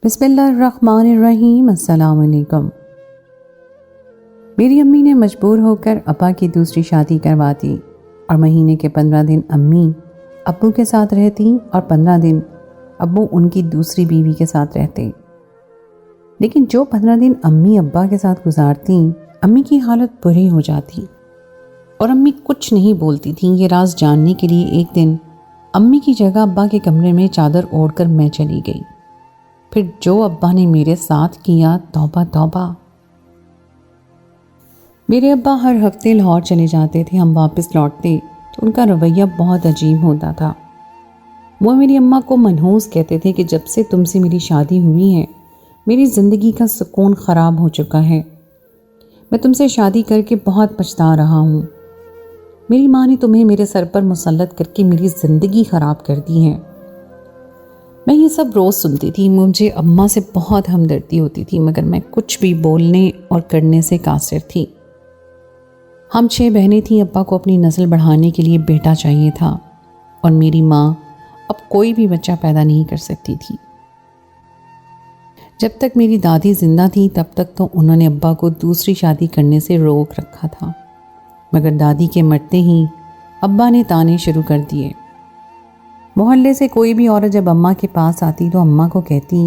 بسم اللہ الرحمن الرحیم۔ السلام علیکم۔ میری امی نے مجبور ہو کر ابا کی دوسری شادی کروا دی اور مہینے کے 15 دن امی ابو کے ساتھ رہتی اور 15 دن ابو ان کی دوسری بیوی کے ساتھ رہتے۔ لیکن جو 15 دن امی ابا کے ساتھ گزارتی، امی کی حالت بری ہو جاتی اور امی کچھ نہیں بولتی تھیں۔ یہ راز جاننے کے لیے ایک دن امی کی جگہ ابا کے کمرے میں چادر اوڑھ کر میں چلی گئی۔ پھر جو ابا نے میرے ساتھ کیا، توبہ توبہ۔ میرے ابا ہر ہفتے لاہور چلے جاتے تھے، ہم واپس لوٹتے تو ان کا رویہ بہت عجیب ہوتا تھا۔ وہ میری اماں کو منحوس کہتے تھے کہ جب سے تم سے میری شادی ہوئی ہے میری زندگی کا سکون خراب ہو چکا ہے، میں تم سے شادی کر کے بہت پچھتا رہا ہوں، میری ماں نے تمہیں میرے سر پر مسلط کر کے میری زندگی خراب کر دی ہے۔ میں یہ سب روز سنتی تھی، مجھے اماں سے بہت ہمدردی ہوتی تھی، مگر میں کچھ بھی بولنے اور کرنے سے قاصر تھی۔ ہم 6 بہنیں تھیں، ابا کو اپنی نسل بڑھانے کے لیے بیٹا چاہیے تھا اور میری ماں اب کوئی بھی بچہ پیدا نہیں کر سکتی تھی۔ جب تک میری دادی زندہ تھی تب تک تو انہوں نے ابا کو دوسری شادی کرنے سے روک رکھا تھا، مگر دادی کے مرتے ہی ابا نے تانے شروع کر دیے۔ محلے سے کوئی بھی عورت جب اماں کے پاس آتی تو اماں کو کہتی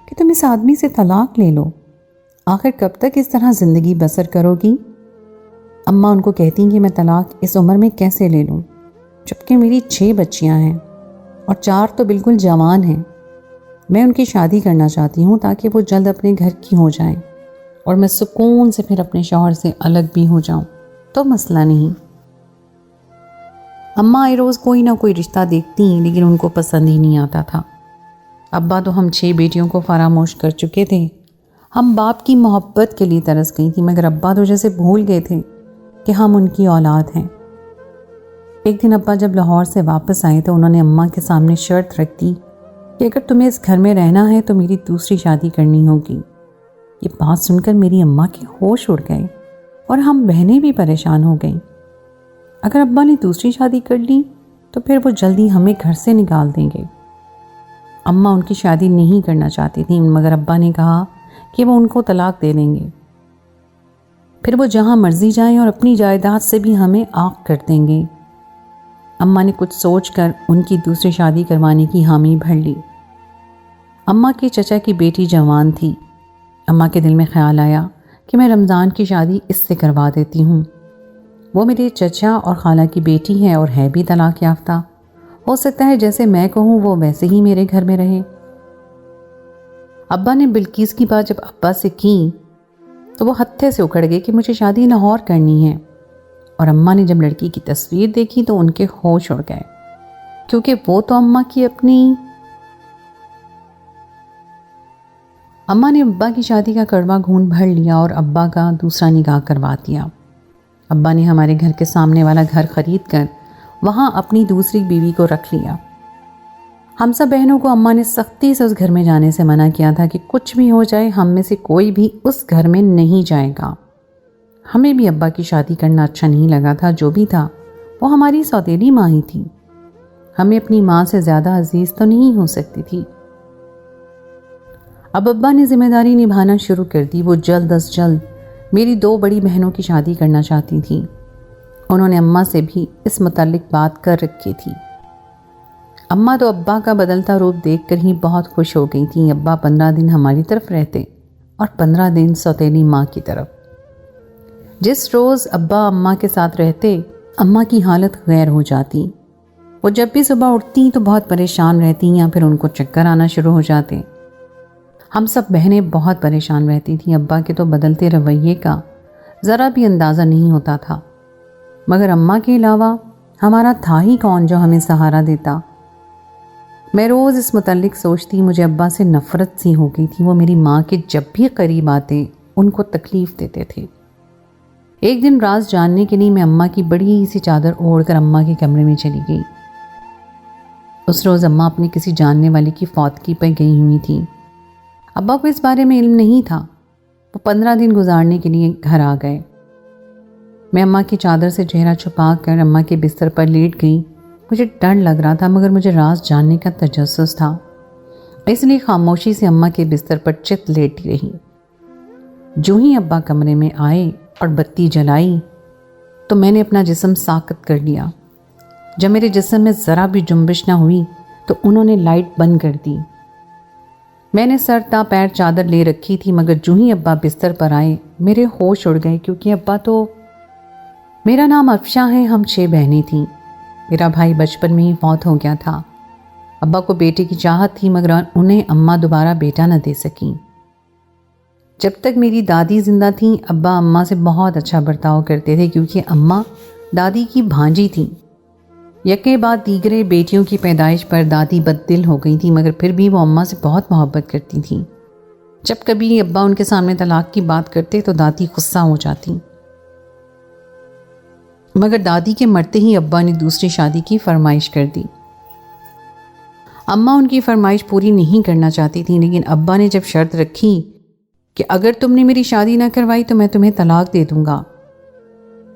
کہ تم اس آدمی سے طلاق لے لو، آخر کب تک اس طرح زندگی بسر کرو گی؟ اماں ان کو کہتی کہ میں طلاق اس عمر میں کیسے لے لوں، جبکہ میری 6 بچیاں ہیں اور 4 تو بالکل جوان ہیں۔ میں ان کی شادی کرنا چاہتی ہوں تاکہ وہ جلد اپنے گھر کی ہو جائیں اور میں سکون سے پھر اپنے شوہر سے الگ بھی ہو جاؤں تو مسئلہ نہیں۔ اماں آئے روز کوئی نہ کوئی رشتہ دیکھتی ہیں لیکن ان کو پسند ہی نہیں آتا تھا۔ ابا تو ہم 6 بیٹیوں کو فراموش کر چکے تھے، ہم باپ کی محبت کے لیے ترس گئی تھی، مگر ابا تو جیسے بھول گئے تھے کہ ہم ان کی اولاد ہیں۔ ایک دن ابا جب لاہور سے واپس آئے تو انہوں نے اماں کے سامنے شرط رکھ دی کہ اگر تمہیں اس گھر میں رہنا ہے تو میری دوسری شادی کرنی ہوگی۔ یہ بات سن کر میری اماں کے ہوش اڑ گئے اور ہم بہنیں بھی پریشان ہو گئیں۔ اگر ابا نے دوسری شادی کر لی تو پھر وہ جلدی ہمیں گھر سے نکال دیں گے۔ اماں ان کی شادی نہیں کرنا چاہتی تھیں، مگر ابا نے کہا کہ وہ ان کو طلاق دے دیں گے، پھر وہ جہاں مرضی جائیں اور اپنی جائیداد سے بھی ہمیں عاق کر دیں گے۔ اماں نے کچھ سوچ کر ان کی دوسری شادی کروانے کی حامی بھر لی۔ اماں کے چچا کی بیٹی جوان تھی۔ اماں کے دل میں خیال آیا کہ میں رمضان کی شادی اس سے کروا دیتی ہوں، وہ میرے چچا اور خالہ کی بیٹی ہے اور ہے بھی طلاق یافتہ، ہو سکتا ہے جیسے میں کہوں وہ ویسے ہی میرے گھر میں رہے۔ ابا نے بلقیس کی بات جب ابا سے کی تو وہ ہتھے سے اکھڑ گئے کہ مجھے شادی لاہور کرنی ہے، اور اماں نے جب لڑکی کی تصویر دیکھی تو ان کے ہوش اڑ گئے، کیونکہ وہ تو اماں نے ابا کی شادی کا کڑوا گھون بھر لیا اور ابا کا دوسرا نکاح کروا دیا۔ ابا نے ہمارے گھر کے سامنے والا گھر خرید کر وہاں اپنی دوسری بیوی کو رکھ لیا۔ ہم سب بہنوں کو اماں نے سختی سے اس گھر میں جانے سے منع کیا تھا کہ کچھ بھی ہو جائے ہم میں سے کوئی بھی اس گھر میں نہیں جائے گا۔ ہمیں بھی ابا کی شادی کرنا اچھا نہیں لگا تھا، جو بھی تھا وہ ہماری سوتیلی ماں ہی تھی، ہمیں اپنی ماں سے زیادہ عزیز تو نہیں ہو سکتی تھی۔ اب ابا نے ذمہ داری نبھانا شروع کر دی، وہ جلد از جلد میری 2 بڑی بہنوں کی شادی کرنا چاہتی تھیں۔ انہوں نے اماں سے بھی اس متعلق بات کر رکھی تھی۔ اماں تو ابا کا بدلتا روپ دیکھ کر ہی بہت خوش ہو گئی تھیں۔ ابا 15 دن ہماری طرف رہتے اور 15 دن سوتیلی ماں کی طرف۔ جس روز ابا اماں کے ساتھ رہتے اماں کی حالت غیر ہو جاتی، وہ جب بھی صبح اٹھتی تو بہت پریشان رہتی یا پھر ان کو چکر آنا شروع ہو جاتے۔ ہم سب بہنیں بہت پریشان رہتی تھیں، ابا کے تو بدلتے رویے کا ذرا بھی اندازہ نہیں ہوتا تھا، مگر اماں کے علاوہ ہمارا تھا ہی کون جو ہمیں سہارا دیتا۔ میں روز اس متعلق سوچتی، مجھے ابا سے نفرت سی ہو گئی تھی، وہ میری ماں کے جب بھی قریب آتے ان کو تکلیف دیتے تھے۔ ایک دن راز جاننے کے لیے میں اماں کی بڑی سی چادر اوڑھ کر اماں کے کمرے میں چلی گئی۔ اس روز اماں اپنی کسی جاننے والے کی فوتگی پر گئی ہوئی تھیں۔ ابا کو اس بارے میں علم نہیں تھا، وہ 15 دن گزارنے کے لیے گھر آ گئے۔ میں اماں کی چادر سے چہرہ چھپا کر اماں کے بستر پر لیٹ گئی۔ مجھے ڈر لگ رہا تھا مگر مجھے راز جاننے کا تجسس تھا۔ اس لیے خاموشی سے اماں کے بستر پر چت لیٹی رہی۔ جو ہی ابا کمرے میں آئے اور بتی جلائی تو میں نے اپنا جسم ساکت کر لیا۔ جب میرے جسم میں ذرا بھی جنبش نہ ہوئی تو انہوں نے لائٹ بند کر دی۔ میں نے سر تا پیر چادر لے رکھی تھی، مگر جو ہی ابا بستر پر آئے میرے ہوش اڑ گئے، کیونکہ ابا تو… میرا نام افشاں ہے، ہم 6 بہنیں تھیں۔ میرا بھائی بچپن میں ہی فوت ہو گیا تھا۔ ابا کو بیٹے کی چاہت تھی، مگر انہیں اماں دوبارہ بیٹا نہ دے سکیں۔ جب تک میری دادی زندہ تھیں ابا اماں سے بہت اچھا برتاؤ کرتے تھے، کیونکہ اماں دادی کی بھانجی تھیں۔ یکے بعد دیگرے بیٹیوں کی پیدائش پر دادی بد دل ہو گئی تھی، مگر پھر بھی وہ اماں سے بہت محبت کرتی تھیں۔ جب کبھی ابا ان کے سامنے طلاق کی بات کرتے تو دادی غصہ ہو جاتی، مگر دادی کے مرتے ہی ابا نے دوسری شادی کی فرمائش کر دی۔ اماں ان کی فرمائش پوری نہیں کرنا چاہتی تھیں، لیکن ابا نے جب شرط رکھی کہ اگر تم نے میری شادی نہ کروائی تو میں تمہیں طلاق دے دوں گا۔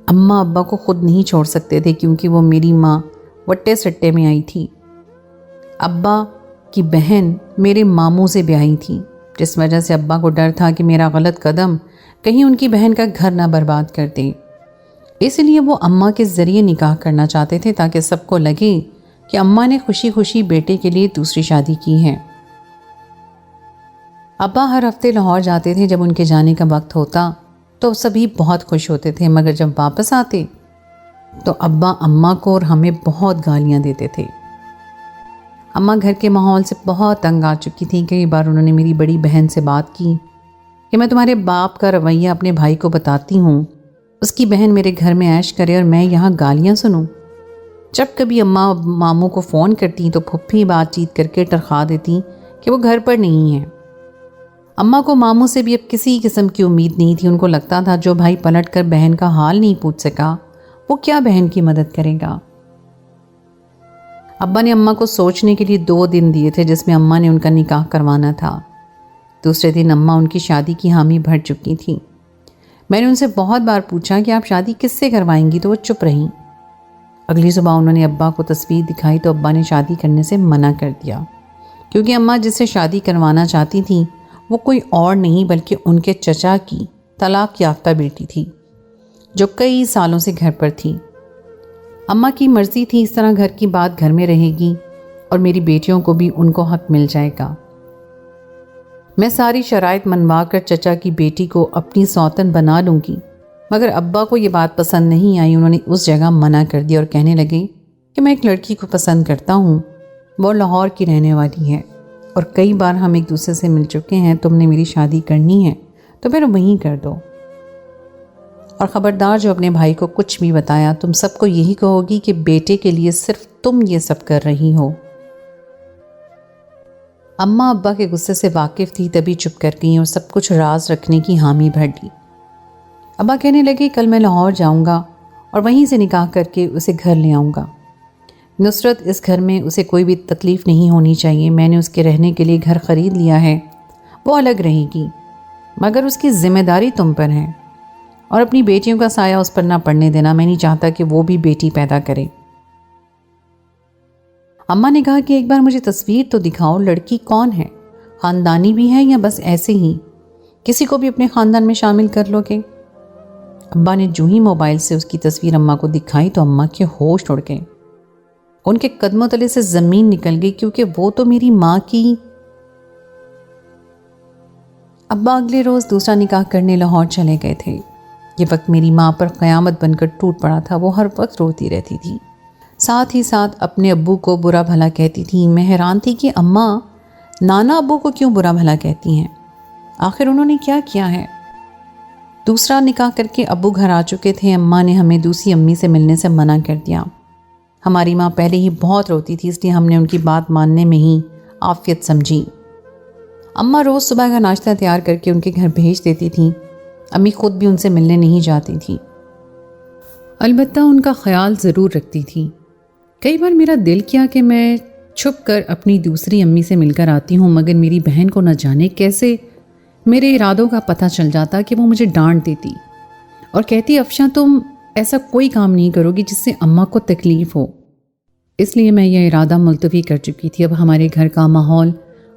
اماں ابا کو خود نہیں چھوڑ سکتے تھے، کیونکہ وہ میری ماں وٹے سٹے میں آئی تھی۔ ابا کی بہن میرے ماموں سے بیاہی تھی، جس وجہ سے ابا کو ڈر تھا کہ میرا غلط قدم کہیں ان کی بہن کا گھر نہ برباد کر دے۔ اس لیے وہ اماں کے ذریعے نکاح کرنا چاہتے تھے، تاکہ سب کو لگے کہ اماں نے خوشی خوشی بیٹے کے لیے دوسری شادی کی ہے۔ ابا ہر ہفتے لاہور جاتے تھے۔ جب ان کے جانے کا وقت ہوتا تو سبھی بہت خوش ہوتے تھے، مگر جب واپس آتے تو ابا اماں کو اور ہمیں بہت گالیاں دیتے تھے۔ اماں گھر کے ماحول سے بہت تنگ آ چکی تھیں۔ کئی بار انہوں نے میری بڑی بہن سے بات کی کہ میں تمہارے باپ کا رویہ اپنے بھائی کو بتاتی ہوں، اس کی بہن میرے گھر میں عیش کرے اور میں یہاں گالیاں سنوں۔ جب کبھی اماں ماموں کو فون کرتی تو پھپھی بات چیت کر کے ٹرخا دیتی کہ وہ گھر پر نہیں ہیں۔ اماں کو ماموں سے بھی اب کسی قسم کی امید نہیں تھی۔ ان کو لگتا تھا جو بھائی پلٹ کر بہن کا حال نہیں پوچھ سکا وہ کیا بہن کی مدد کرے گا۔ ابا نے اماں کو سوچنے کے لیے 2 دن دیے تھے، جس میں اماں نے ان کا نکاح کروانا تھا۔ دوسرے دن اماں ان کی شادی کی حامی بھر چکی تھیں۔ میں نے ان سے بہت بار پوچھا کہ آپ شادی کس سے کروائیں گی، تو وہ چپ رہیں۔ اگلی صبح انہوں نے ابا کو تصویر دکھائی تو ابا نے شادی کرنے سے منع کر دیا، کیونکہ اماں جس سے شادی کروانا چاہتی تھیں وہ کوئی اور نہیں بلکہ ان کے چچا کی طلاق یافتہ بیٹی تھی، جو کئی سالوں سے گھر پر تھی۔ اماں کی مرضی تھی اس طرح گھر کی بات گھر میں رہے گی اور میری بیٹیوں کو بھی ان کو حق مل جائے گا۔ میں ساری شرائط منوا کر چچا کی بیٹی کو اپنی سوتن بنا لوں گی، مگر ابا کو یہ بات پسند نہیں آئی۔ انہوں نے اس جگہ منع کر دیا اور کہنے لگے کہ میں ایک لڑکی کو پسند کرتا ہوں، وہ لاہور کی رہنے والی ہے اور کئی بار ہم ایک دوسرے سے مل چکے ہیں۔ تم نے میری شادی کرنی ہے تو پھر وہیں کر دو، اور خبردار جو اپنے بھائی کو کچھ بھی بتایا تم سب کو یہی کہو گی کہ بیٹے کے لیے صرف تم یہ سب کر رہی ہو۔ اماں ابا کے غصے سے واقف تھی، تبھی چپ کر گئیں اور سب کچھ راز رکھنے کی حامی بھر دی۔ ابا کہنے لگے کل میں لاہور جاؤں گا اور وہیں سے نکاح کر کے اسے گھر لے آؤں گا۔ نصرت اس گھر میں اسے کوئی بھی تکلیف نہیں ہونی چاہیے۔ میں نے اس کے رہنے کے لیے گھر خرید لیا ہے، وہ الگ رہے گی، مگر اس کی ذمہ داری تم پر ہے، اور اپنی بیٹیوں کا سایہ اس پر نہ پڑنے دینا۔ میں نہیں چاہتا کہ وہ بھی بیٹی پیدا کرے۔ اماں نے کہا کہ ایک بار مجھے تصویر تو دکھاؤ، لڑکی کون ہے، خاندانی بھی ہے یا بس ایسے ہی کسی کو بھی اپنے خاندان میں شامل کر لو گے؟ ابا نے جو ہی موبائل سے اس کی تصویر اماں کو دکھائی تو اماں کے ہوش اڑ گئے، ان کے قدموں تلے سے زمین نکل گئی، کیونکہ وہ تو میری ماں کی… ابا اگلے روز دوسرا نکاح کرنے لاہور چلے گئے تھے۔ یہ وقت میری ماں پر قیامت بن کر ٹوٹ پڑا تھا۔ وہ ہر وقت روتی رہتی تھی، ساتھ ہی ساتھ اپنے ابو کو برا بھلا کہتی تھی۔ میں حیران تھی کہ اماں نانا ابو کو کیوں برا بھلا کہتی ہیں، آخر انہوں نے کیا کیا ہے؟ دوسرا نکاح کر کے ابو گھر آ چکے تھے۔ اماں نے ہمیں دوسری امی سے ملنے سے منع کر دیا۔ ہماری ماں پہلے ہی بہت روتی تھی، اس لیے ہم نے ان کی بات ماننے میں ہی عافیت سمجھی۔ اماں روز صبح کا ناشتہ تیار کر کے ان کے گھر بھیج دیتی تھیں۔ امی خود بھی ان سے ملنے نہیں جاتی تھیں، البتہ ان کا خیال ضرور رکھتی تھیں۔ کئی بار میرا دل کیا کہ میں چھپ کر اپنی دوسری امی سے مل کر آتی ہوں، مگر میری بہن کو نہ جانے کیسے میرے ارادوں کا پتہ چل جاتا کہ وہ مجھے ڈانٹ دیتی اور کہتی افشاں تم ایسا کوئی کام نہیں کرو گی جس سے اماں کو تکلیف ہو۔ اس لیے میں یہ ارادہ ملتوی کر چکی تھی۔ اب ہمارے گھر کا ماحول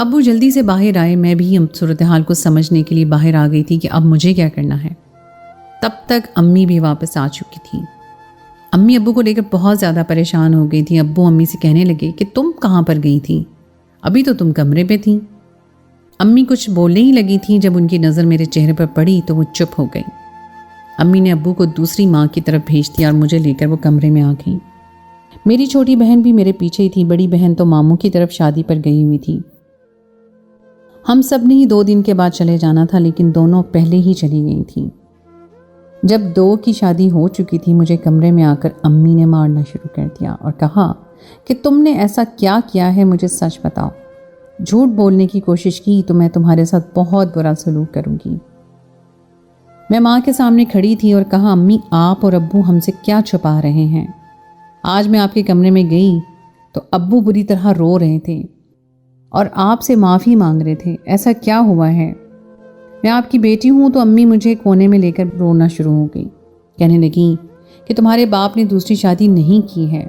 ابو جلدی سے باہر آئے. میں بھی صورتحال کو سمجھنے کے لیے باہر آ گئی تھی کہ اب مجھے کیا کرنا ہے. تب تک امی بھی واپس آ چکی تھی. امی ابو کو لے کر بہت زیادہ پریشان ہو گئی تھی. ابو امی سے کہنے لگے کہ تم کہاں پر گئی تھی؟ ابھی تو تم کمرے پہ تھی. امی کچھ بولنے ہی لگی تھی. جب ان کی نظر میرے چہرے پر پڑی تو وہ چپ ہو گئی. امی نے ابو کو دوسری ماں کی طرف بھیج دیا اور مجھے لے کر وہ کمرے میں آ گئی. میری چھوٹی بہن بھی میرے پیچھے ہی تھی. بڑی بہن تو ماموں کی طرف شادی پر گئی ہوئی تھی. ہم سب نے ہی 2 دن کے بعد چلے جانا تھا، لیکن دونوں پہلے ہی چلی گئی تھیں. جب 2 کی شادی ہو چکی تھی، مجھے کمرے میں آ کر امی نے مارنا شروع کر دیا اور کہا کہ تم نے ایسا کیا کیا ہے، مجھے سچ بتاؤ. جھوٹ بولنے کی کوشش کی تو میں تمہارے ساتھ بہت برا سلوک کروں گی. میں ماں کے سامنے کھڑی تھی اور کہا امی آپ اور ابو ہم سے کیا چھپا رہے ہیں؟ آج میں آپ کے کمرے میں گئی تو ابو بری طرح رو رہے تھے اور آپ سے معافی مانگ رہے تھے. ایسا کیا ہوا ہے؟ میں آپ کی بیٹی ہوں. تو امی مجھے کونے میں لے کر رونا شروع ہو گئی. کہنے لگی کہ تمہارے باپ نے دوسری شادی نہیں کی ہے.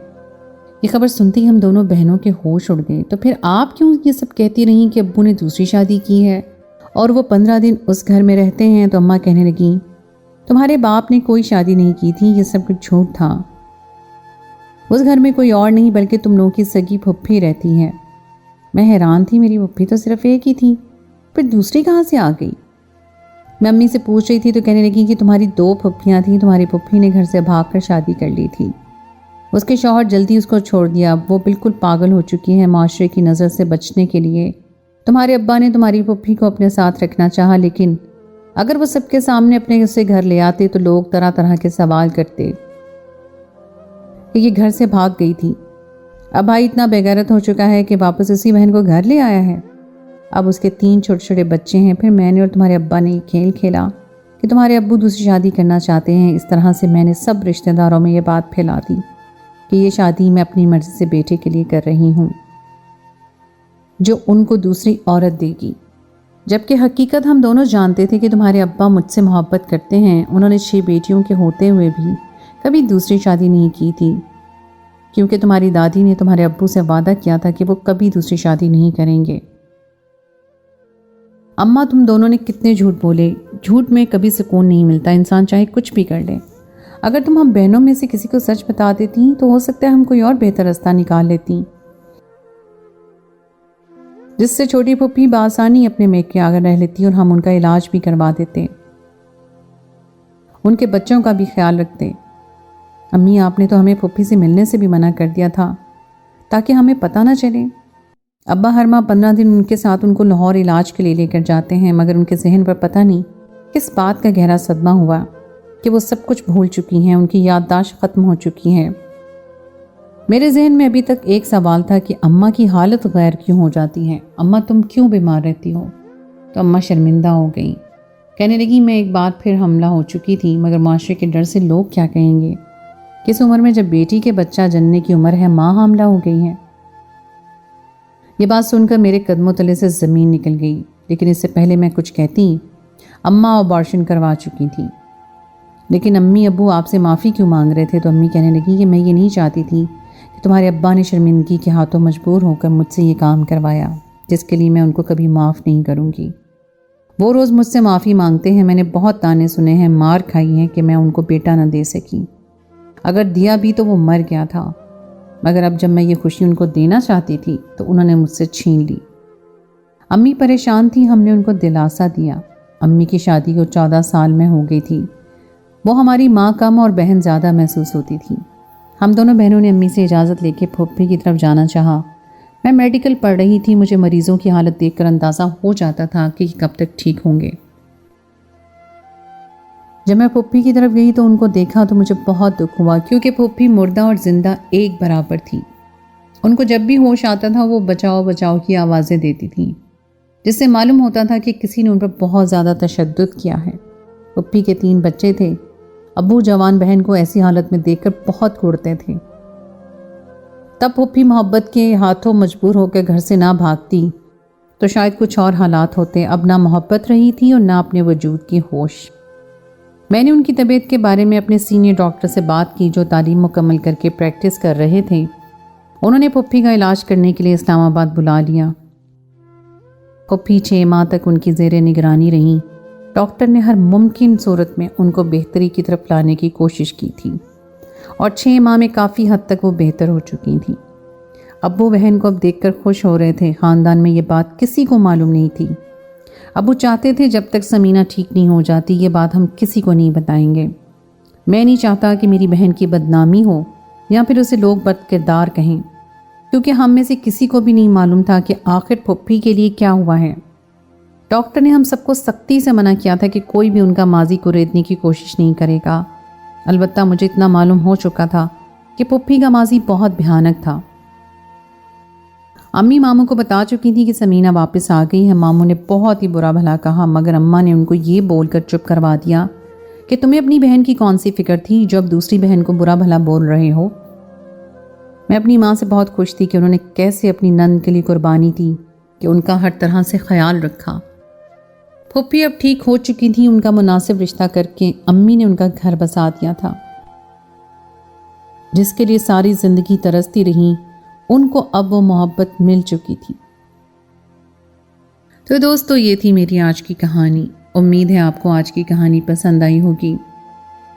یہ خبر سنتے ہی ہم دونوں بہنوں کے ہوش اڑ گئے. تو پھر آپ کیوں یہ سب کہتی رہیں کہ ابو نے دوسری شادی کی ہے اور وہ 15 دن اس گھر میں رہتے ہیں؟ تو اماں کہنے لگیں تمہارے باپ نے کوئی شادی نہیں کی تھی، یہ سب کچھ جھوٹ تھا. اس گھر میں کوئی اور نہیں بلکہ تم لوگوں کی سگی پھپھی رہتی ہے. میں حیران تھی، میری پھپھی تو صرف ایک ہی تھی، پھر دوسری کہاں سے آ گئی؟ میں امی سے پوچھ رہی تھی تو کہنے لگی کہ تمہاری 2 پھپھیاں تھیں. تمہاری پھپھی نے گھر سے بھاگ کر شادی کر لی تھی. اس کے شوہر جلدی اس کو چھوڑ دیا. وہ بالکل پاگل ہو چکی ہے معاشرے کی نظر سے بچنے کے لیے. تمہارے ابا نے تمہاری پھپھی کو اپنے ساتھ رکھنا چاہا، لیکن اگر وہ سب کے سامنے اپنے سے گھر لے آتے تو لوگ طرح طرح کے سوال کرتے کہ یہ گھر سے بھاگ گئی تھی. اب بھائی اتنا بے غیرت ہو چکا ہے کہ واپس اسی بہن کو گھر لے آیا ہے. اب اس کے 3 چھوٹے چھوٹے بچے ہیں. پھر میں نے اور تمہارے ابا نے یہ کھیل کھیلا کہ تمہارے ابو دوسری شادی کرنا چاہتے ہیں. اس طرح سے میں نے سب رشتہ داروں میں یہ بات پھیلا دی کہ یہ شادی میں اپنی مرضی سے بیٹے کے لیے کر رہی ہوں جو ان کو دوسری عورت دے گی. جبکہ حقیقت ہم دونوں جانتے تھے کہ تمہارے ابا مجھ سے محبت کرتے ہیں. انہوں نے 6 بیٹیوں کے ہوتے ہوئے بھی کبھی دوسری شادی نہیں کی تھی، کیونکہ تمہاری دادی نے تمہارے ابو سے وعدہ کیا تھا کہ وہ کبھی دوسری شادی نہیں کریں گے. اماں تم دونوں نے کتنے جھوٹ بولے. جھوٹ میں کبھی سکون نہیں ملتا، انسان چاہے کچھ بھی کر لے. اگر تم ہم بہنوں میں سے کسی کو سچ بتا دیتی تو ہو سکتا ہے ہم کوئی اور بہتر راستہ نکال لیتی، جس سے چھوٹی پھپھی بآسانی اپنے میک کے آگے رہ لیتی اور ہم ان کا علاج بھی کروا دیتے، ان کے بچوں کا بھی خیال رکھتے. امی آپ نے تو ہمیں پھپھی سے ملنے سے بھی منع کر دیا تھا تاکہ ہمیں پتہ نہ چلے. ابا ہر ماہ 15 دن ان کے ساتھ ان کو لاہور علاج کے لیے لے کر جاتے ہیں، مگر ان کے ذہن پر پتہ نہیں کس بات کا گہرا صدمہ ہوا کہ وہ سب کچھ بھول چکی ہیں. ان کی یادداشت ختم ہو چکی ہے. میرے ذہن میں ابھی تک ایک سوال تھا کہ اماں کی حالت غیر کیوں ہو جاتی ہے. اماں تم کیوں بیمار رہتی ہو؟ تو اماں شرمندہ ہو گئی. کہنے لگی میں ایک بار پھر حاملہ ہو چکی تھی، مگر معاشرے کے ڈر سے لوگ کیا کہیں گے. کس عمر میں جب بیٹی کے بچہ جننے کی عمر ہے ماں حاملہ ہو گئی ہے. یہ بات سن کر میرے قدموں تلے سے زمین نکل گئی. لیکن اس سے پہلے میں کچھ کہتی اماں ابارشن کروا چکی تھی. لیکن امی ابو آپ سے معافی کیوں مانگ رہے تھے؟ تو امی کہنے لگی کہ میں یہ نہیں چاہتی تھی کہ تمہارے ابا نے شرمندگی کے ہاتھوں مجبور ہو کر مجھ سے یہ کام کروایا، جس کے لیے میں ان کو کبھی معاف نہیں کروں گی. وہ روز مجھ سے معافی مانگتے ہیں. میں نے بہت تانے سنے ہیں، مار کھائی ہیں کہ میں ان کو بیٹا نہ دے سکی. اگر دیا بھی تو وہ مر گیا تھا. مگر اب جب میں یہ خوشی ان کو دینا چاہتی تھی تو انہوں نے مجھ سے چھین لی. امی پریشان تھی. ہم نے ان کو دلاسا دیا. امی کی شادی کو 14 سال میں ہو گئی تھی. وہ ہماری ماں کم اور بہن زیادہ محسوس ہوتی تھی. ہم دونوں بہنوں نے امی سے اجازت لے کے پھوپھی کی طرف جانا چاہا. میں میڈیکل پڑھ رہی تھی. مجھے مریضوں کی حالت دیکھ کر اندازہ ہو جاتا تھا کہ کب تک ٹھیک ہوں گے. جب میں پھوپھی کی طرف گئی تو ان کو دیکھا تو مجھے بہت دکھ ہوا، کیونکہ پھوپھی مردہ اور زندہ ایک برابر تھی. ان کو جب بھی ہوش آتا تھا وہ بچاؤ بچاؤ کی آوازیں دیتی تھیں، جس سے معلوم ہوتا تھا کہ کسی نے ان پر بہت زیادہ تشدد کیا ہے. پھوپھی کے 3 بچے تھے. ابو جوان بہن کو ایسی حالت میں دیکھ کر بہت کوڑتے تھے. تب پھوپھی محبت کے ہاتھوں مجبور ہو کے گھر سے نہ بھاگتی تو شاید کچھ اور حالات ہوتے. اب نہ محبت رہی تھی اور نہ اپنے وجود کی ہوش. میں نے ان کی طبیعت کے بارے میں اپنے سینئر ڈاکٹر سے بات کی جو تعلیم مکمل کر کے پریکٹس کر رہے تھے. انہوں نے پھوپھی کا علاج کرنے کے لیے اسلام آباد بلا لیا. پھوپھی 6 ماہ تک ان کی زیر نگرانی رہیں۔ ڈاکٹر نے ہر ممکن صورت میں ان کو بہتری کی طرف لانے کی کوشش کی تھی اور 6 ماہ میں کافی حد تک وہ بہتر ہو چکی تھیں۔ ابو بہن کو اب دیکھ کر خوش ہو رہے تھے۔ خاندان میں یہ بات کسی کو معلوم نہیں تھی۔ ابو چاہتے تھے جب تک سمینہ ٹھیک نہیں ہو جاتی یہ بات ہم کسی کو نہیں بتائیں گے۔ میں نہیں چاہتا کہ میری بہن کی بدنامی ہو یا پھر اسے لوگ بد کردار کہیں، کیونکہ ہم میں سے کسی کو بھی نہیں معلوم تھا کہ آخر پھوپھی کے لیے کیا ہوا ہے۔ ڈاکٹر نے ہم سب کو سختی سے منع کیا تھا کہ کوئی بھی ان کا ماضی کو ریتنے کی کوشش نہیں کرے گا۔ البتہ مجھے اتنا معلوم ہو چکا تھا کہ پھوپھی کا ماضی بہت بھیانک تھا۔ امی ماموں کو بتا چکی تھی کہ سمینہ واپس آ گئی ہے۔ ماموں نے بہت ہی برا بھلا کہا، مگر اماں نے ان کو یہ بول کر چپ کروا دیا کہ تمہیں اپنی بہن کی کون سی فکر تھی جو اب دوسری بہن کو برا بھلا بول رہے ہو۔ میں اپنی ماں سے بہت خوش تھی کہ انہوں نے کیسے اپنی نند کے لیے قربانی دی، کہ ان کا ہر طرح سے خیال رکھا۔ پھوپھی اب ٹھیک ہو چکی تھی، ان کا مناسب رشتہ کر کے امی نے ان کا گھر بسا دیا تھا، جس کے لیے ساری زندگی ترستی رہیں۔ ان کو اب وہ محبت مل چکی تھی۔ تو دوستو، یہ تھی میری آج کی کہانی۔ امید ہے آپ کو آج کی کہانی پسند آئی ہوگی۔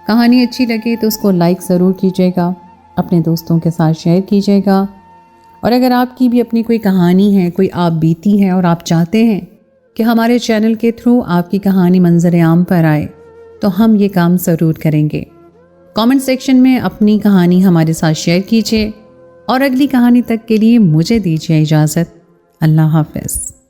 کہانی اچھی لگے تو اس کو لائک ضرور کیجیے گا، اپنے دوستوں کے ساتھ شیئر کیجیے گا، اور اگر آپ کی بھی اپنی کوئی کہانی ہے، کوئی آپ بیتی ہے اور آپ چاہتے ہیں کہ ہمارے چینل کے تھرو آپ کی کہانی منظر عام پر آئے تو ہم یہ کام ضرور کریں گے۔ کامنٹ سیکشن میں اپنی کہانی ہمارے ساتھ شیئر کیجیے، اور اگلی کہانی تک کے لیے مجھے دیجیے اجازت۔ اللہ حافظ۔